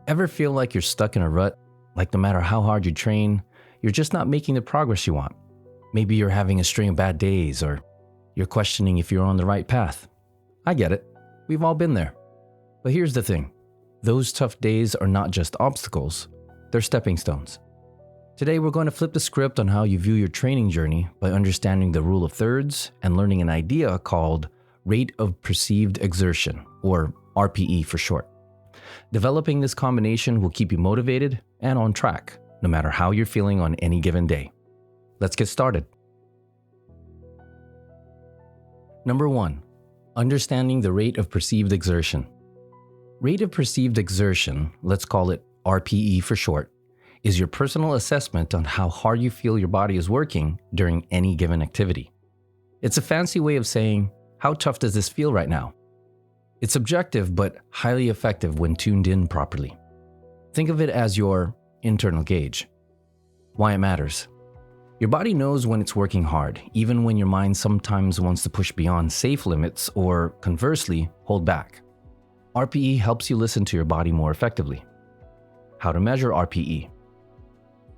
Ever feel like you're stuck in a rut? Like no matter how hard you train, you're just not making the progress you want? Maybe you're having a string of bad days, or you're questioning if you're on the right path. I get it. We've all been there. But here's the thing. Those tough days are not just obstacles. They're stepping stones. Today, we're going to flip the script on how you view your training journey by understanding the rule of thirds and learning an idea called Rate of Perceived Exertion, or RPE for short. Developing this combination will keep you motivated and on track, no matter how you're feeling on any given day. Let's get started. Number 1, understanding the rate of perceived exertion. Rate of perceived exertion, let's call it RPE for short, is your personal assessment on how hard you feel your body is working during any given activity. It's a fancy way of saying, how tough does this feel right now? It's subjective but highly effective when tuned in properly. Think of it as your internal gauge. Why it matters. Your body knows when it's working hard, even when your mind sometimes wants to push beyond safe limits or, conversely, hold back. RPE helps you listen to your body more effectively. How to measure RPE?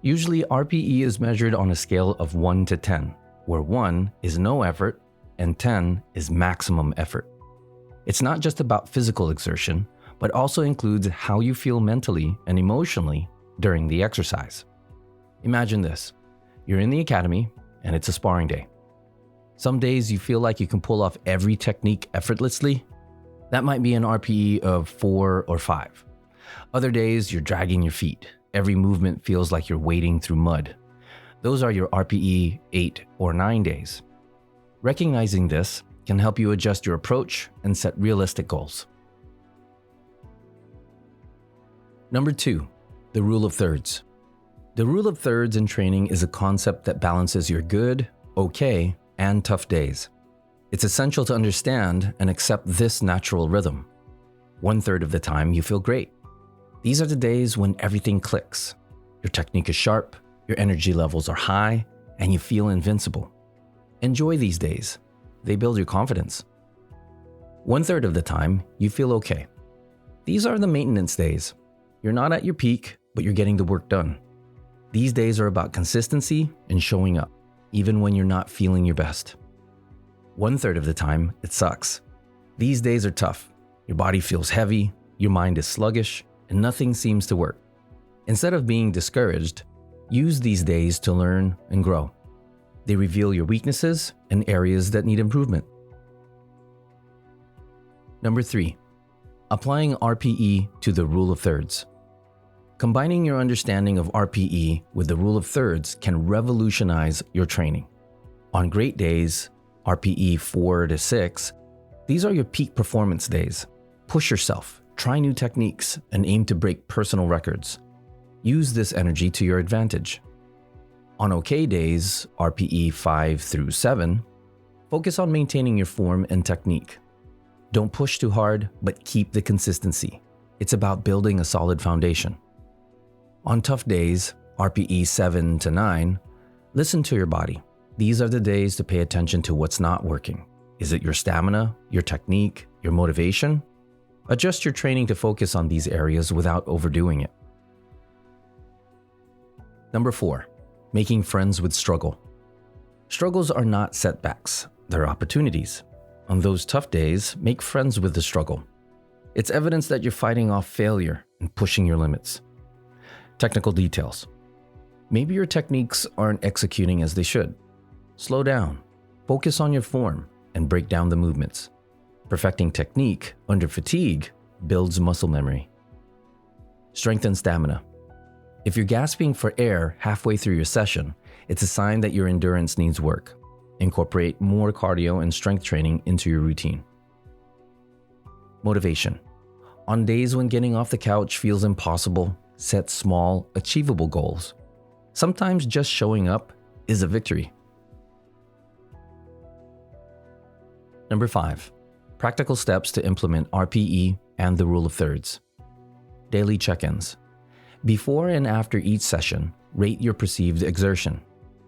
Usually, RPE is measured on a scale of 1 to 10, where 1 is no effort and 10 is maximum effort. It's not just about physical exertion, but also includes how you feel mentally and emotionally during the exercise. Imagine this. You're in the academy and it's a sparring day. Some days you feel like you can pull off every technique effortlessly. That might be an RPE of 4 or 5. Other days you're dragging your feet. Every movement feels like you're wading through mud. Those are your RPE 8 or 9 days. Recognizing this can help you adjust your approach and set realistic goals. Number 2, the rule of thirds. The rule of thirds in training is a concept that balances your good, okay, and tough days. It's essential to understand and accept this natural rhythm. 1/3 of the time you feel great. These are the days when everything clicks. Your technique is sharp, your energy levels are high, and you feel invincible. Enjoy these days. They build your confidence. 1/3 of the time, you feel okay. These are the maintenance days. You're not at your peak, but you're getting the work done. These days are about consistency and showing up, even when you're not feeling your best. 1/3 of the time, it sucks. These days are tough. Your body feels heavy, your mind is sluggish, and nothing seems to work. Instead of being discouraged, use these days to learn and grow. They reveal your weaknesses and areas that need improvement. Number 3, applying RPE to the rule of thirds. Combining your understanding of RPE with the rule of thirds can revolutionize your training. On great days, RPE 4 to 6, these are your peak performance days. Push yourself, try new techniques, and aim to break personal records. Use this energy to your advantage. On okay days, RPE 5 through 7, focus on maintaining your form and technique. Don't push too hard, but keep the consistency. It's about building a solid foundation. On tough days, RPE 7 to 9, listen to your body. These are the days to pay attention to what's not working. Is it your stamina, your technique, your motivation? Adjust your training to focus on these areas without overdoing it. Number 4, making friends with struggle. Struggles are not setbacks, they're opportunities. On those tough days, make friends with the struggle. It's evidence that you're fighting off failure and pushing your limits. Technical details. Maybe your techniques aren't executing as they should. Slow down, focus on your form, and break down the movements. Perfecting technique under fatigue builds muscle memory. Strengthen stamina. If you're gasping for air halfway through your session, it's a sign that your endurance needs work. Incorporate more cardio and strength training into your routine. Motivation. On days when getting off the couch feels impossible, set small, achievable goals. Sometimes just showing up is a victory. Number 5, practical steps to implement RPE and the rule of thirds. Daily check-ins. Before and after each session, rate your perceived exertion.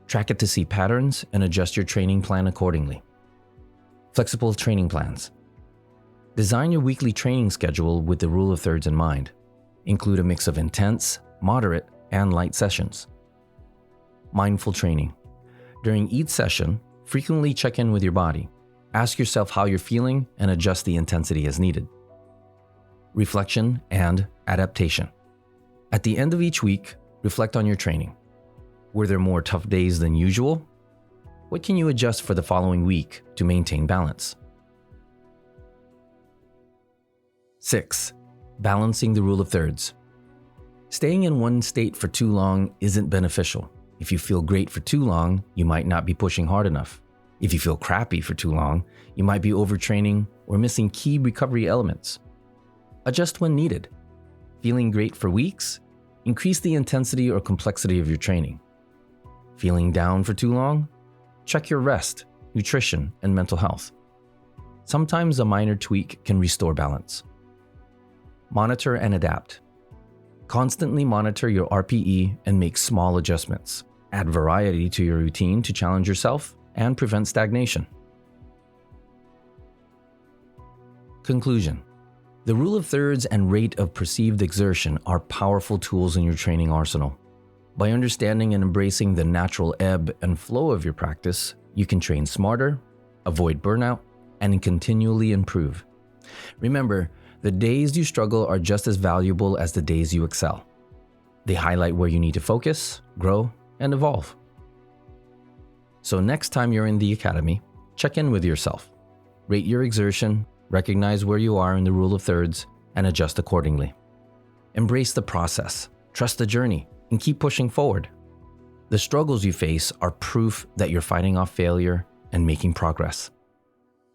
Track it to see patterns and adjust your training plan accordingly. Flexible training plans. Design your weekly training schedule with the rule of thirds in mind. Include a mix of intense, moderate, and light sessions. Mindful training. During each session, frequently check in with your body. Ask yourself how you're feeling and adjust the intensity as needed. Reflection and adaptation. At the end of each week, reflect on your training. Were there more tough days than usual? What can you adjust for the following week to maintain balance? 6. Balancing the rule of thirds. Staying in one state for too long isn't beneficial. If you feel great for too long, you might not be pushing hard enough. If you feel crappy for too long, you might be overtraining or missing key recovery elements. Adjust when needed. Feeling great for weeks? Increase the intensity or complexity of your training. Feeling down for too long? Check your rest, nutrition, and mental health. Sometimes a minor tweak can restore balance. Monitor and adapt. Constantly monitor your RPE and make small adjustments. Add variety to your routine to challenge yourself and prevent stagnation. Conclusion. The rule of thirds and rate of perceived exertion are powerful tools in your training arsenal. By understanding and embracing the natural ebb and flow of your practice, you can train smarter, avoid burnout, and continually improve. Remember, the days you struggle are just as valuable as the days you excel. They highlight where you need to focus, grow, and evolve. So next time you're in the academy, check in with yourself. Rate your exertion, recognize where you are in the rule of thirds, and adjust accordingly. Embrace the process, trust the journey, and keep pushing forward. The struggles you face are proof that you're fighting off failure and making progress.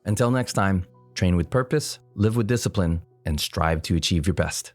Until next time, train with purpose, live with discipline, and strive to achieve your best.